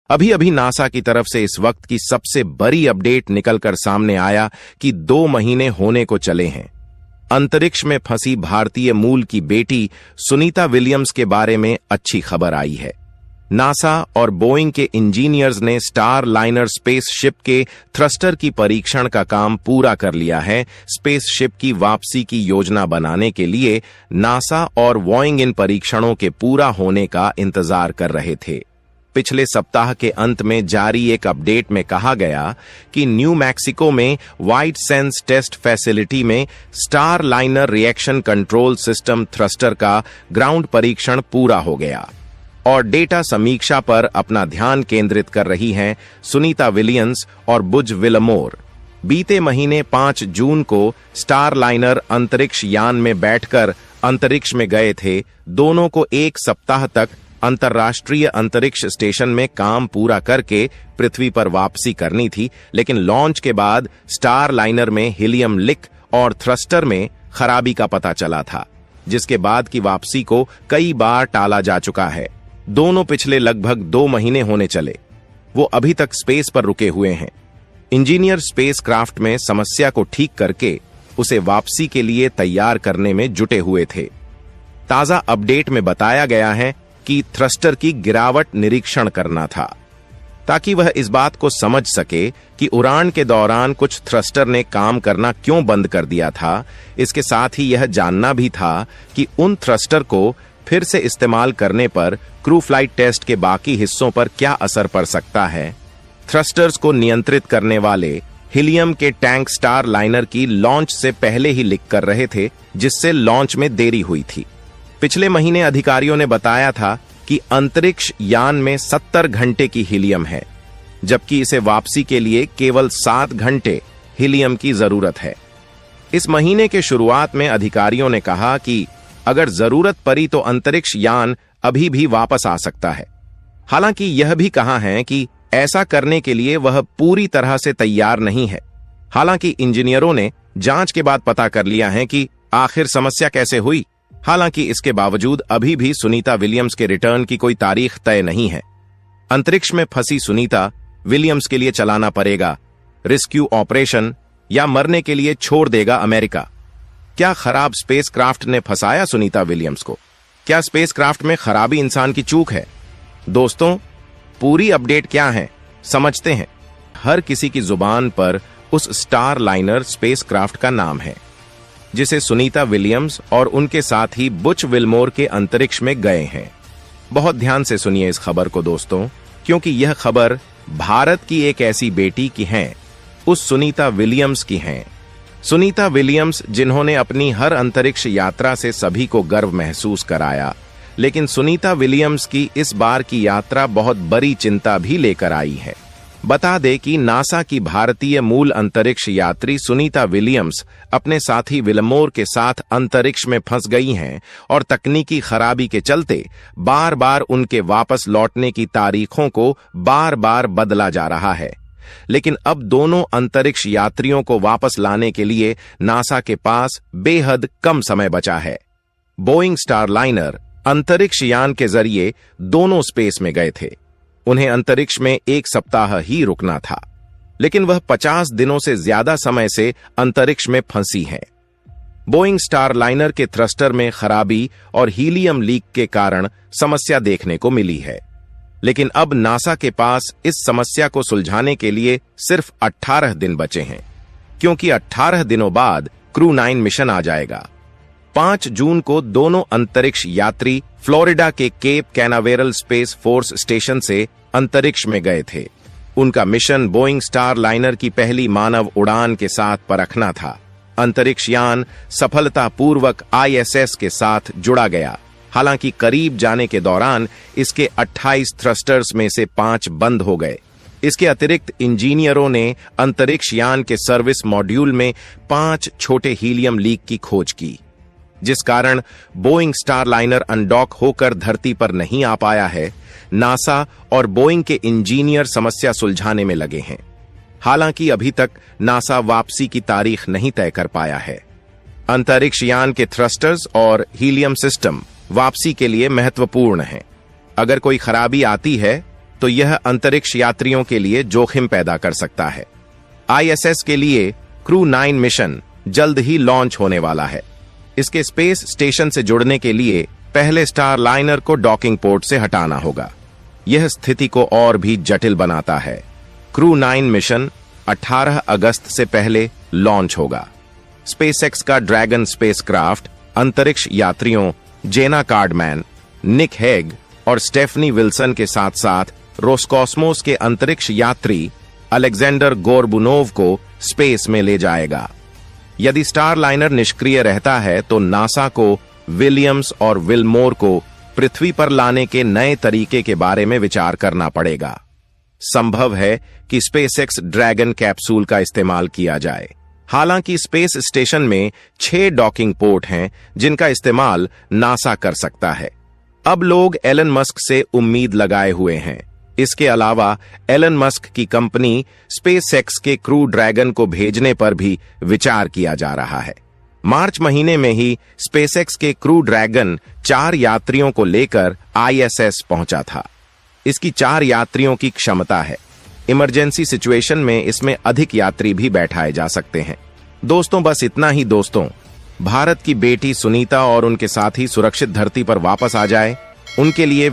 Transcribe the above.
अभी अभी नासा की तरफ से इस वक्त की सबसे बड़ी अपडेट निकलकर सामने आया कि 2 महीने होने को चले हैं। अंतरिक्ष में फंसी भारतीय मूल की बेटी सुनीता विलियम्स के बारे में अच्छी खबर आई है। नासा और बोइंग के इंजीनियर्स ने स्टार लाइनर स्पेसशिप के थ्रस्टर की परीक्षण का काम पूरा कर लिया है। स्पेसशिप की वापसी की योजना बनाने के लिए नासा और बोइंग इन परीक्षणों के पूरा होने का इंतजार कर रहे थे। पिछले सप्ताह के अंत में जारी एक अपडेट में कहा गया कि न्यू मैक्सिको में वाइड सेंस टेस्ट फैसिलिटी में star liner reaction control system thruster का ग्राउंड परीक्षण पूरा हो गया और डेटा समीक्षा पर अपना ध्यान केंद्रित कर रही हैं सुनीता विलियम्स और बुज विलमोर। बीते महीने 5 जून को स्टार लाइनर अंतरिक्ष यान में बैठकर अंतरिक्ष में गए थे। दोनों को 1 सप्ताह तक अंतर्राष्ट्रीय अंतरिक्ष स्टेशन में काम पूरा करके पृथ्वी पर वापसी करनी थी, लेकिन लॉन्च के बाद स्टार लाइनर में हीलियम लीक और थ्रस्टर में खराबी का पता चला था, जिसके बाद की वापसी को कई बार टाला जा चुका है। दोनों पिछले लगभग 2 महीने होने चले, वो अभी तक स्पेस पर रुके हुए हैं। इंजीनियर स्पेस क्राफ्ट में समस्या को ठीक करके उसे वापसी के लिए तैयार करने में जुटे हुए थे। ताजा अपडेट में बताया गया है कि थ्रस्टर की गिरावट निरीक्षण करना था ताकि वह इस बात को समझ सके कि उड़ान के दौरान कुछ थ्रस्टर ने काम करना क्यों बंद कर दिया था। इसके साथ ही यह जानना भी था कि उन थ्रस्टर को फिर से इस्तेमाल करने पर क्रू फ्लाइट टेस्ट के बाकी हिस्सों पर क्या असर पड़ सकता है। थ्रस्टर्स को नियंत्रित करने वाले हीलियम के टैंक स्टार लाइनर की लॉन्च से पहले ही लीक कर रहे थे, जिससे लॉन्च में देरी हुई थी। पिछले महीने अधिकारियों ने बताया था कि अंतरिक्ष यान में 70 घंटे की हीलियम है, जबकि इसे वापसी के लिए केवल 7 घंटे हीलियम की जरूरत है। इस महीने के शुरुआत में अधिकारियों ने कहा कि अगर जरूरत पड़ी तो अंतरिक्ष यान अभी भी वापस आ सकता है। हालांकि यह भी कहा है कि ऐसा करने के लिए वह पूरी तरह से तैयार नहीं है। हालांकि इंजीनियरों ने जांच के बाद पता कर लिया है कि आखिर समस्या कैसे हुई। हालांकि इसके बावजूद अभी भी सुनीता विलियम्स के रिटर्न की कोई तारीख तय नहीं है। अंतरिक्ष में फंसी सुनीता विलियम्स के लिए चलाना पड़ेगा रेस्क्यू ऑपरेशन या मरने के लिए छोड़ देगा अमेरिका। क्या खराब स्पेसक्राफ्ट ने फंसाया सुनीता विलियम्स को? क्या स्पेसक्राफ्ट में खराबी इंसान की चूक है? दोस्तों, पूरी अपडेट क्या है समझते हैं। हर किसी की जुबान पर उस स्टार लाइनर स्पेसक्राफ्ट का नाम है जिसे सुनीता विलियम्स और उनके साथ ही बुच विलमोर के अंतरिक्ष में गए हैं। बहुत ध्यान से सुनिए इस खबर को दोस्तों, क्योंकि यह खबर भारत की एक ऐसी बेटी की है, उस सुनीता विलियम्स की है। सुनीता विलियम्स जिन्होंने अपनी हर अंतरिक्ष यात्रा से सभी को गर्व महसूस कराया, लेकिन सुनीता विलियम्स की इस बार की यात्रा बहुत बड़ी चिंता भी लेकर आई है। बता दें कि नासा की भारतीय मूल अंतरिक्ष यात्री सुनीता विलियम्स अपने साथी विलमोर के साथ अंतरिक्ष में फंस गई हैं और तकनीकी खराबी के चलते बार बार उनके वापस लौटने की तारीखों को बार बार बदला जा रहा है। लेकिन अब दोनों अंतरिक्ष यात्रियों को वापस लाने के लिए नासा के पास बेहद कम समय बचा है। बोइंग स्टार लाइनर अंतरिक्ष यान के जरिए दोनों स्पेस में गए थे। उन्हें अंतरिक्ष में 1 सप्ताह ही रुकना था, लेकिन वह 50 दिनों से ज्यादा समय से अंतरिक्ष में फंसी है। बोइंग स्टार लाइनर के थ्रस्टर में खराबी और हीलियम लीक के कारण समस्या देखने को मिली है, लेकिन अब नासा के पास इस समस्या को सुलझाने के लिए सिर्फ 18 दिन बचे हैं, क्योंकि 18 दिनों बाद क्रू 9 मिशन आ जाएगा। 5 जून को दोनों अंतरिक्ष यात्री फ्लोरिडा के Cape Canaveral Space Force Station से अंतरिक्ष में गए थे। उनका मिशन बोइंग स्टार लाइनर की पहली मानव उड़ान के साथ परखना था। अंतरिक्ष यान सफलतापूर्वक ISS के साथ जुड़ा गया। हालांकि करीब जाने के दौरान इसके 28 थ्रस्टर्स में से 5 बंद हो गए। इसके अतिरिक्त इंजीनियरों ने अंतरिक्ष यान के सर्विस मॉड्यूल में 5 छोटे हीलियम लीक की खोज की, जिस कारण बोइंग स्टार लाइनर अनडॉक होकर धरती पर नहीं आ पाया है। नासा और बोइंग के इंजीनियर समस्या सुलझाने में लगे हैं। हालांकि अभी तक नासा वापसी की तारीख नहीं तय कर पाया है। अंतरिक्ष यान के थ्रस्टर्स और हीलियम सिस्टम वापसी के लिए महत्वपूर्ण हैं। अगर कोई खराबी आती है तो यह अंतरिक्ष यात्रियों के लिए जोखिम पैदा कर सकता है। ISS के लिए क्रू 9 मिशन जल्द ही लॉन्च होने वाला है। इसके स्पेस स्टेशन से जुड़ने के लिए पहले स्टारलाइनर को डॉकिंग पोर्ट से हटाना होगा। यह स्थिति को और भी जटिल बनाता है। क्रू 9 मिशन 18 अगस्त से पहले लॉन्च होगा। स्पेसएक्स का ड्रैगन स्पेसक्राफ्ट अंतरिक्ष यात्रियों जेना कार्डमैन, निक हेग और स्टेफनी विल्सन के साथ साथ रोसकॉस्मोस के अंतरिक्ष यात्री अलेक्जेंडर गोरबुनोव को स्पेस में ले जाएगा। यदि स्टारलाइनर निष्क्रिय रहता है तो नासा को विलियम्स और विलमोर को पृथ्वी पर लाने के नए तरीके के बारे में विचार करना पड़ेगा। संभव है कि स्पेसएक्स ड्रैगन कैप्सूल का इस्तेमाल किया जाए। हालांकि स्पेस स्टेशन में 6 डॉकिंग पोर्ट हैं जिनका इस्तेमाल नासा कर सकता है। अब लोग एलन मस्क से उम्मीद लगाए हुए हैं। इसके अलावा एलन मस्क की कंपनी स्पेसएक्स के क्रू ड्रैगन को भेजने पर भी विचार किया जा रहा है। मार्च महीने में ही स्पेसएक्स के क्रू ड्रैगन 4 यात्रियों को लेकर ISS पहुंचा था। इसकी 4 यात्रियों की क्षमता है। इमरजेंसी सिचुएशन में इसमें अधिक यात्री भी बैठाए जा सकते हैं। दोस्तों, बस इतना ही। दोस्तों, भारत की बेटी सुनीता और उनके साथी सुरक्षित धरती पर वापस आ जाए, उनके लिए